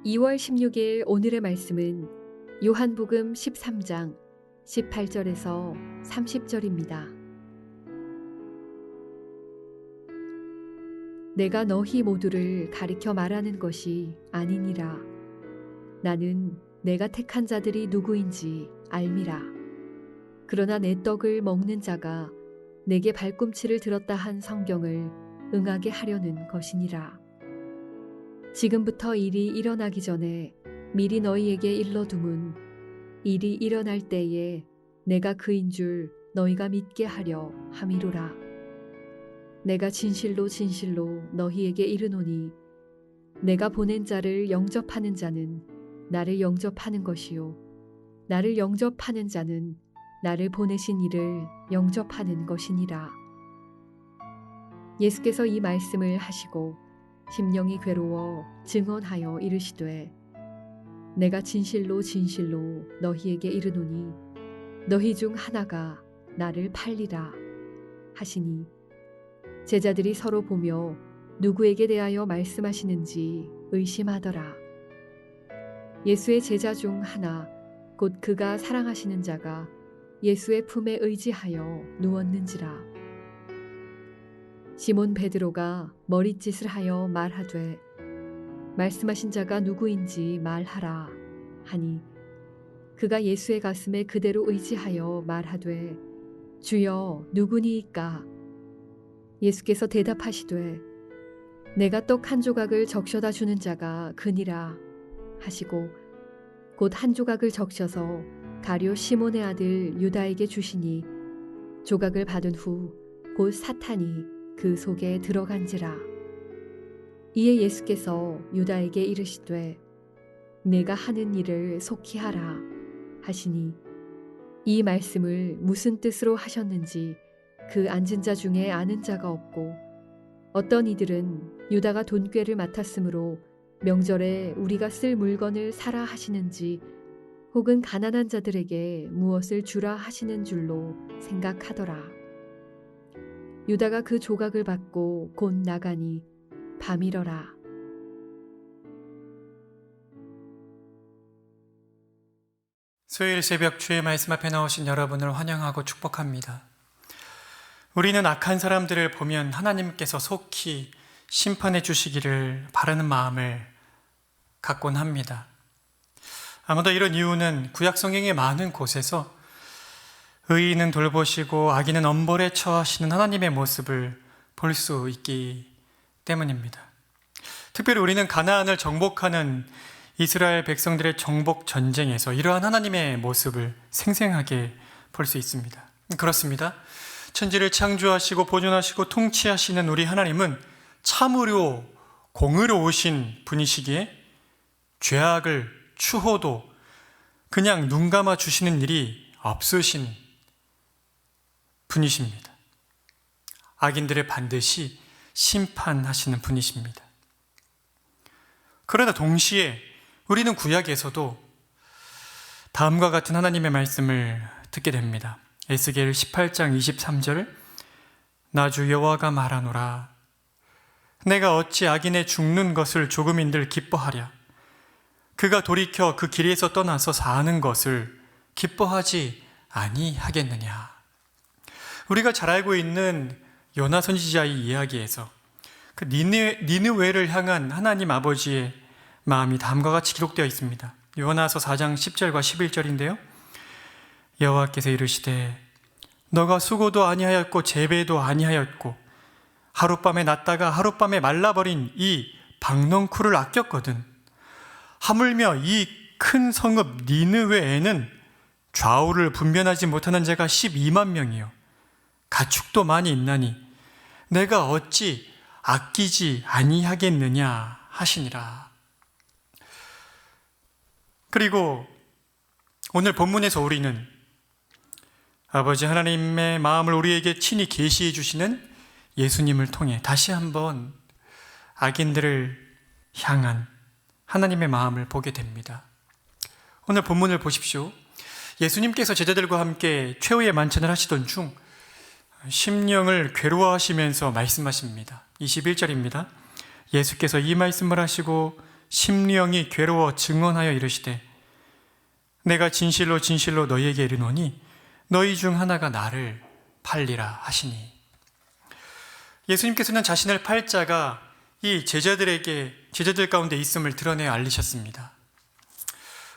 2월 16일 오늘의 말씀은 요한복음 13장 18절에서 30절입니다. 내가 너희 모두를 가리켜 말하는 것이 아니니라. 나는 내가 택한 자들이 누구인지 알미라. 그러나 내 떡을 먹는 자가 내게 발꿈치를 들었다 한 성경을 응하게 하려는 것이니라. 지금부터 일이 일어나기 전에 미리 너희에게 일러둠은 일이 일어날 때에 내가 그인 줄 너희가 믿게 하려 함이로라. 내가 진실로 진실로 너희에게 이르노니 내가 보낸 자를 영접하는 자는 나를 영접하는 것이요 나를 영접하는 자는 나를 보내신 이를 영접하는 것이니라. 예수께서 이 말씀을 하시고 심령이 괴로워 증언하여 이르시되 내가 진실로 진실로 너희에게 이르노니 너희 중 하나가 나를 팔리라 하시니 제자들이 서로 보며 누구에게 대하여 말씀하시는지 의심하더라. 예수의 제자 중 하나 곧 그가 사랑하시는 자가 예수의 품에 의지하여 누웠는지라. 시몬 베드로가 머릿짓을 하여 말하되 말씀하신 자가 누구인지 말하라 하니 그가 예수의 가슴에 그대로 의지하여 말하되 주여 누구니이까? 예수께서 대답하시되 내가 떡 한 조각을 적셔다 주는 자가 그니라 하시고 곧 한 조각을 적셔서 가룟 시몬의 아들 유다에게 주시니 조각을 받은 후 곧 사탄이 그 속에 들어간지라. 이에 예수께서 유다에게 이르시되 내가 하는 일을 속히 하라 하시니 이 말씀을 무슨 뜻으로 하셨는지 그 앉은 자 중에 아는 자가 없고 어떤 이들은 유다가 돈꾀를 맡았으므로 명절에 우리가 쓸 물건을 사라 하시는지 혹은 가난한 자들에게 무엇을 주라 하시는 줄로 생각하더라. 유다가 그 조각을 받고 곧 나가니 밤이러라. 수요일 새벽 주의 말씀 앞에 나오신 여러분을 환영하고 축복합니다. 우리는 악한 사람들을 보면 하나님께서 속히 심판해 주시기를 바라는 마음을 갖곤 합니다. 아마도 이런 이유는 구약 성경의 많은 곳에서 의인은 돌보시고 악인은 엄벌에 처하시는 하나님의 모습을 볼 수 있기 때문입니다. 특별히 우리는 가나안을 정복하는 이스라엘 백성들의 정복 전쟁에서 이러한 하나님의 모습을 생생하게 볼 수 있습니다. 그렇습니다. 천지를 창조하시고 보존하시고 통치하시는 우리 하나님은 참으로 공의로우신 분이시기에 죄악을 추호도 그냥 눈 감아 주시는 일이 없으신 분이십니다. 악인들을 반드시 심판하시는 분이십니다. 그러나 동시에 우리는 구약에서도 다음과 같은 하나님의 말씀을 듣게 됩니다. 에스겔 18장 23절 나 주 여호와가 말하노라 내가 어찌 악인의 죽는 것을 조금인들 기뻐하랴 그가 돌이켜 그 길에서 떠나서 사는 것을 기뻐하지 아니하겠느냐. 우리가 잘 알고 있는 요나 선지자의 이야기에서 그 니느웨를 향한 하나님 아버지의 마음이 다음과 같이 기록되어 있습니다. 요나서 4장 10절과 11절인데요. 여호와께서 이르시되 너가 수고도 아니하였고 재배도 아니하였고 하룻밤에 났다가 하룻밤에 말라버린 이 박넝쿨을 아꼈거든. 하물며 이 큰 성읍 니느웨에는 좌우를 분별하지 못하는 자가 12만 명이요 가축도 많이 있나니 내가 어찌 아끼지 아니하겠느냐 하시니라. 그리고 오늘 본문에서 우리는 아버지 하나님의 마음을 우리에게 친히 계시해 주시는 예수님을 통해 다시 한번 악인들을 향한 하나님의 마음을 보게 됩니다. 오늘 본문을 보십시오. 예수님께서 제자들과 함께 최후의 만찬을 하시던 중 심령을 괴로워하시면서 말씀하십니다. 21절입니다. 예수께서 이 말씀을 하시고 심령이 괴로워 증언하여 이르시되 내가 진실로 진실로 너희에게 이르노니 너희 중 하나가 나를 팔리라 하시니. 예수님께서는 자신을 팔 자가 이 제자들 가운데 있음을 드러내 알리셨습니다.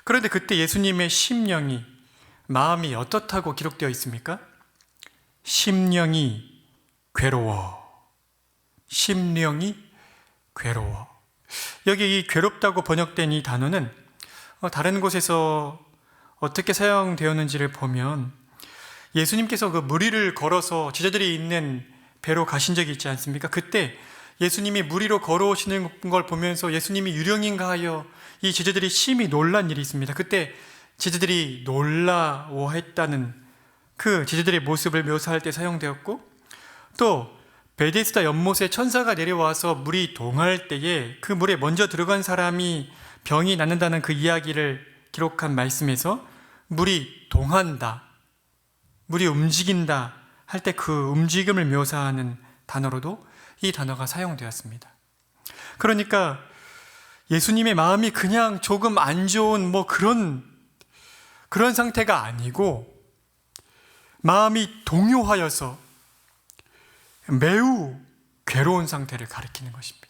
그런데 그때 예수님의 심령이, 마음이 어떻다고 기록되어 있습니까? 심령이 괴로워. 심령이 괴로워. 여기 이 괴롭다고 번역된 이 단어는 다른 곳에서 어떻게 사용되었는지를 보면 예수님께서 그 물 위를 걸어서 제자들이 있는 배로 가신 적이 있지 않습니까? 그때 예수님이 물 위로 걸어오시는 걸 보면서 예수님이 유령인가 하여 이 제자들이 심히 놀란 일이 있습니다. 그때 제자들이 놀라워했다는 그 제자들의 모습을 묘사할 때 사용되었고, 또 베데스다 연못에 천사가 내려와서 물이 동할 때에 그 물에 먼저 들어간 사람이 병이 낫는다는 그 이야기를 기록한 말씀에서 물이 동한다, 물이 움직인다 할 때 그 움직임을 묘사하는 단어로도 이 단어가 사용되었습니다. 그러니까 예수님의 마음이 그냥 조금 안 좋은 그런 상태가 아니고 마음이 동요하여서 매우 괴로운 상태를 가리키는 것입니다.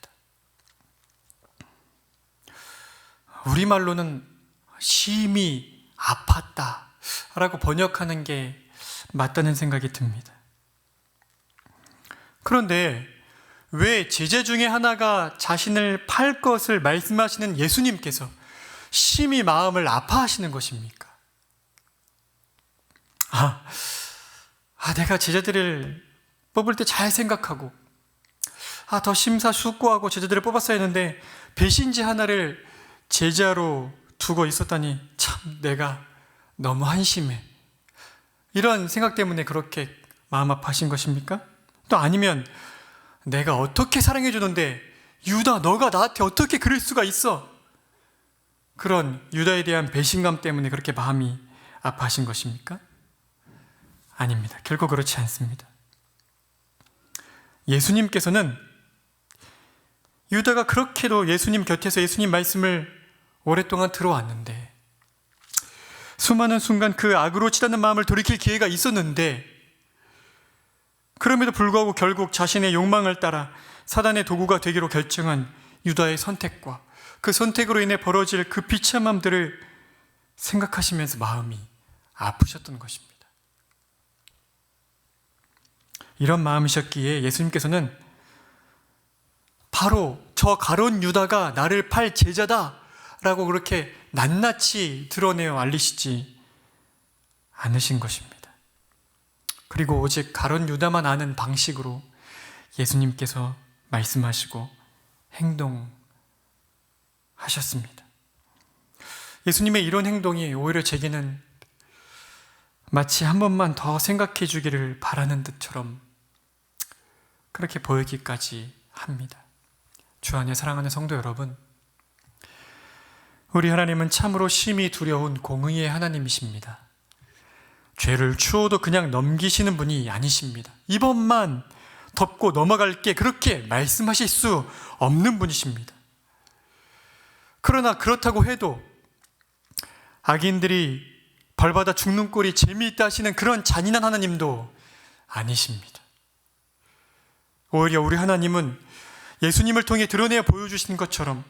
우리말로는 심히 아팠다 라고 번역하는 게 맞다는 생각이 듭니다. 그런데 왜 제자 중에 하나가 자신을 팔 것을 말씀하시는 예수님께서 심히 마음을 아파하시는 것입니까? 내가 제자들을 뽑을 때 잘 생각하고 더 심사숙고하고 제자들을 뽑았어야 했는데 배신자 하나를 제자로 두고 있었다니 참 내가 너무 한심해, 이런 생각 때문에 그렇게 마음 아파하신 것입니까? 또 아니면 내가 어떻게 사랑해 주는데 유다 너가 나한테 어떻게 그럴 수가 있어, 그런 유다에 대한 배신감 때문에 그렇게 마음이 아파하신 것입니까? 아닙니다. 결코 그렇지 않습니다. 예수님께서는 유다가 그렇게도 예수님 곁에서 예수님 말씀을 오랫동안 들어왔는데, 수많은 순간 그 악으로 치닫는 마음을 돌이킬 기회가 있었는데, 그럼에도 불구하고 결국 자신의 욕망을 따라 사단의 도구가 되기로 결정한 유다의 선택과 그 선택으로 인해 벌어질 그 비참함들을 생각하시면서 마음이 아프셨던 것입니다. 이런 마음이셨기에 예수님께서는 바로 저 가룟 유다가 나를 팔 제자다 라고 그렇게 낱낱이 드러내어 알리시지 않으신 것입니다. 그리고 오직 가룟 유다만 아는 방식으로 예수님께서 말씀하시고 행동하셨습니다. 예수님의 이런 행동이 오히려 제게는 마치 한 번만 더 생각해 주기를 바라는 듯처럼 그렇게 보이기까지 합니다. 주 안에 사랑하는 성도 여러분, 우리 하나님은 참으로 심히 두려운 공의의 하나님이십니다. 죄를 추워도 그냥 넘기시는 분이 아니십니다. 이번만 덮고 넘어갈게 그렇게 말씀하실 수 없는 분이십니다. 그러나 그렇다고 해도 악인들이 벌받아 죽는 꼴이 재미있다 하시는 그런 잔인한 하나님도 아니십니다. 오히려 우리 하나님은 예수님을 통해 드러내어 보여주신 것처럼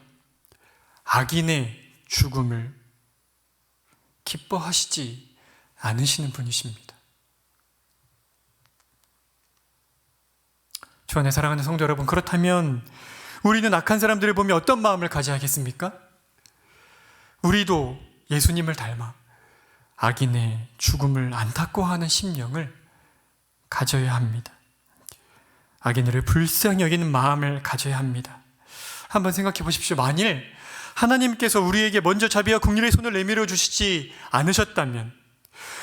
악인의 죽음을 기뻐하시지 않으시는 분이십니다. 주 안에 사랑하는 성도 여러분, 그렇다면 우리는 악한 사람들을 보며 어떤 마음을 가져야 하겠습니까? 우리도 예수님을 닮아 악인의 죽음을 안타까워하는 심령을 가져야 합니다. 악인들을 불쌍히 여기는 마음을 가져야 합니다. 한번 생각해 보십시오. 만일 하나님께서 우리에게 먼저 자비와 긍휼의 손을 내밀어 주시지 않으셨다면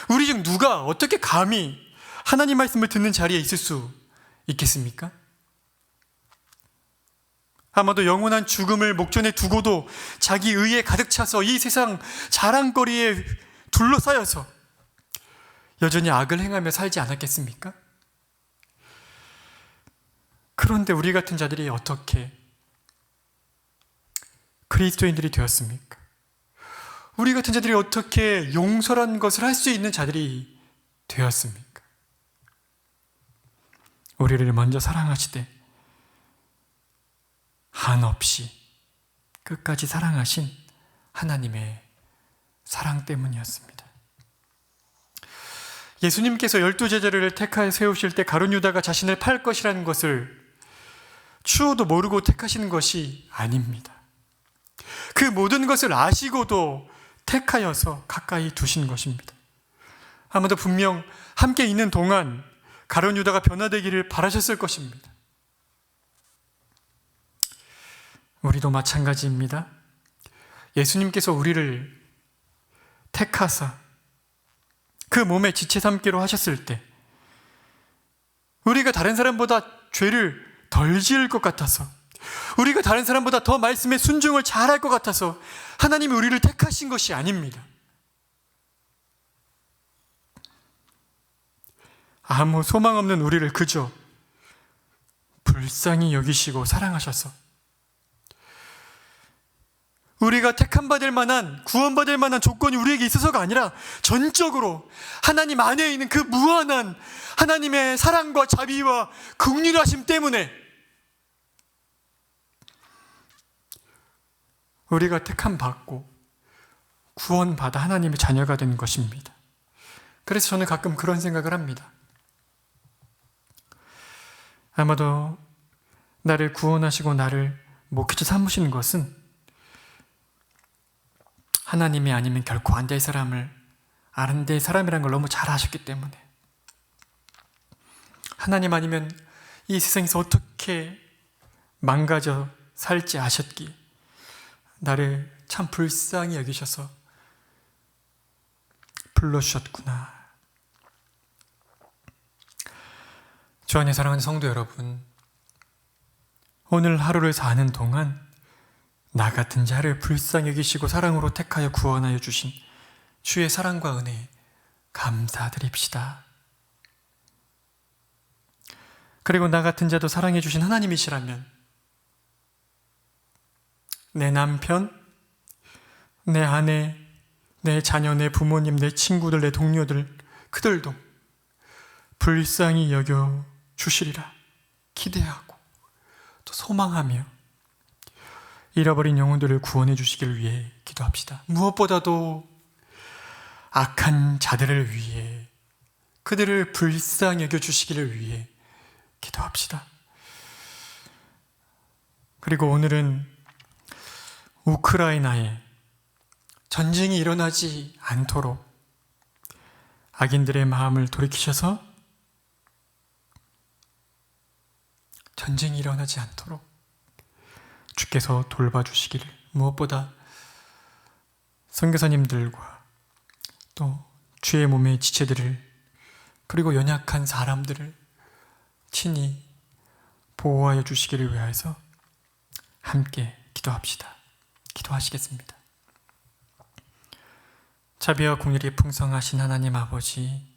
우리 중 누가 어떻게 감히 하나님 말씀을 듣는 자리에 있을 수 있겠습니까? 아마도 영원한 죽음을 목전에 두고도 자기 의에 가득 차서 이 세상 자랑거리에 둘러싸여서 여전히 악을 행하며 살지 않았겠습니까? 그런데 우리 같은 자들이 어떻게 그리스도인들이 되었습니까? 우리 같은 자들이 어떻게 용서란 것을 할 수 있는 자들이 되었습니까? 우리를 먼저 사랑하시되 한없이 끝까지 사랑하신 하나님의 사랑 때문이었습니다. 예수님께서 12제자를 택하여 세우실 때 가룟 유다가 자신을 팔 것이라는 것을 추호도 모르고 택하시는 것이 아닙니다. 그 모든 것을 아시고도 택하여서 가까이 두신 것입니다. 아마도 분명 함께 있는 동안 가룟 유다가 변화되기를 바라셨을 것입니다. 우리도 마찬가지입니다. 예수님께서 우리를 택하사 그 몸에 지체 삼기로 하셨을 때 우리가 다른 사람보다 죄를 덜 지을 것 같아서, 우리가 다른 사람보다 더 말씀에 순종을 잘할 것 같아서 하나님이 우리를 택하신 것이 아닙니다. 아무 소망 없는 우리를 그저 불쌍히 여기시고 사랑하셔서 우리가 택함받을 만한, 구원받을 만한 조건이 우리에게 있어서가 아니라 전적으로 하나님 안에 있는 그 무한한 하나님의 사랑과 자비와 긍휼하심 때문에 우리가 택함받고 구원받아 하나님의 자녀가 된 것입니다. 그래서 저는 가끔 그런 생각을 합니다. 아마도 나를 구원하시고 나를 목회자 삼으시는 것은 하나님이 아니면 결코 안 될 사람을 안 될 사람이라는 걸 너무 잘 아셨기 때문에, 하나님 아니면 이 세상에서 어떻게 망가져 살지 아셨기에 나를 참 불쌍히 여기셔서 불러주셨구나. 주 안에 사랑하는 성도 여러분, 오늘 하루를 사는 동안 나 같은 자를 불쌍히 여기시고 사랑으로 택하여 구원하여 주신 주의 사랑과 은혜에 감사드립시다. 그리고 나 같은 자도 사랑해 주신 하나님이시라면 내 남편, 내 아내, 내 자녀, 내 부모님, 내 친구들, 내 동료들, 그들도 불쌍히 여겨 주시리라 기대하고 또 소망하며 잃어버린 영혼들을 구원해 주시기를 위해 기도합시다. 무엇보다도 악한 자들을 위해, 그들을 불쌍히 여겨 주시기를 위해 기도합시다. 그리고 오늘은 우크라이나에 전쟁이 일어나지 않도록 악인들의 마음을 돌이키셔서 전쟁이 일어나지 않도록 주께서 돌봐주시기를, 무엇보다 선교사님들과 또 주의 몸의 지체들을, 그리고 연약한 사람들을 친히 보호하여 주시기를 위하여서 함께 기도합시다. 기도하시겠습니다. 자비와 긍휼이 풍성하신 하나님 아버지,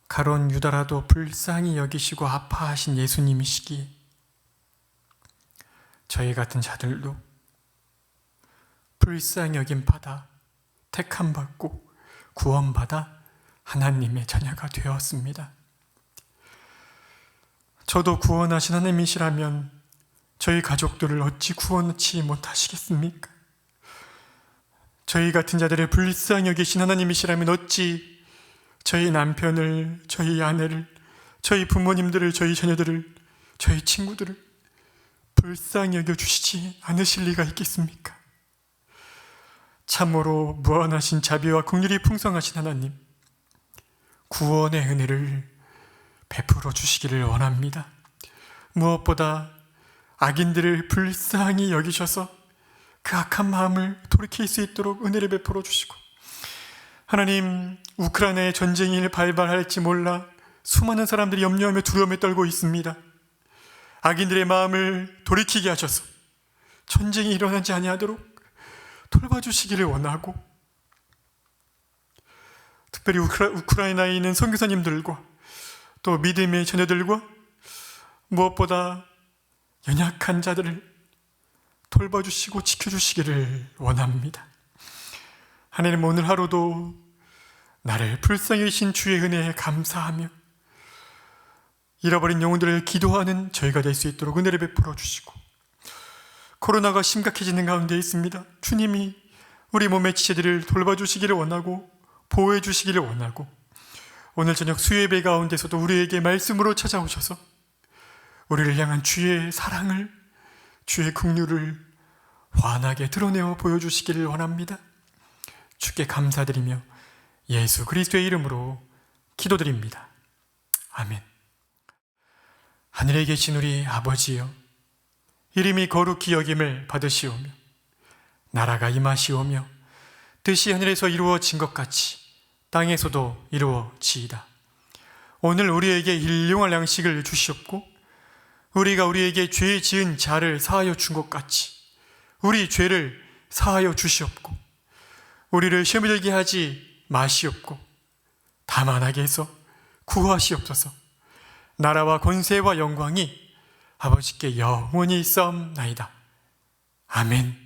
가론 유다라도 불쌍히 여기시고 아파하신 예수님이시기에 저희 같은 자들도 불쌍히 여김 받아 택함 받고 구원받아 하나님의 자녀가 되었습니다. 저도 구원하신 하나님이시라면 저희 가족들을 어찌 구원치 못하시겠습니까? 저희 같은 자들을 불쌍히 여기신 하나님이시라면 어찌 저희 남편을, 저희 아내를, 저희 부모님들을, 저희 자녀들을, 저희 친구들을 불쌍히 여겨주시지 않으실 리가 있겠습니까? 참으로 무한하신 자비와 긍휼이 풍성하신 하나님, 구원의 은혜를 베풀어 주시기를 원합니다. 무엇보다 악인들을 불쌍히 여기셔서 그 악한 마음을 돌이킬 수 있도록 은혜를 베풀어 주시고, 하나님, 우크라이나의 전쟁이 발발할지 몰라 수많은 사람들이 염려하며 두려움에 떨고 있습니다. 악인들의 마음을 돌이키게 하셔서 전쟁이 일어나지 아니하도록 돌봐주시기를 원하고, 특별히 우크라이나에 있는 선교사님들과 또 믿음의 자녀들과 무엇보다 연약한 자들을 돌봐주시고 지켜주시기를 원합니다. 하나님, 오늘 하루도 나를 불쌍히 여기신 주의 은혜에 감사하며 잃어버린 영혼들을 기도하는 저희가 될 수 있도록 은혜를 베풀어 주시고, 코로나가 심각해지는 가운데 있습니다. 주님이 우리 몸의 지체들을 돌봐주시기를 원하고 보호해 주시기를 원하고, 오늘 저녁 수예배 가운데서도 우리에게 말씀으로 찾아오셔서 우리를 향한 주의 사랑을, 주의 긍휼을 환하게 드러내어 보여주시기를 원합니다. 주께 감사드리며 예수 그리스도의 이름으로 기도드립니다. 아멘. 하늘에 계신 우리 아버지여, 이름이 거룩히 여김을 받으시오며 나라가 임하시오며 뜻이 하늘에서 이루어진 것 같이 땅에서도 이루어지이다. 오늘 우리에게 일용할 양식을 주시옵고, 우리가 우리에게 죄 지은 자를 사하여 준 것 같이 우리 죄를 사하여 주시옵고, 우리를 시험에 들게 하지 마시옵고 다만 악에서 구하시옵소서. 나라와 권세와 영광이 아버지께 영원히 있사옵나이다. 아멘.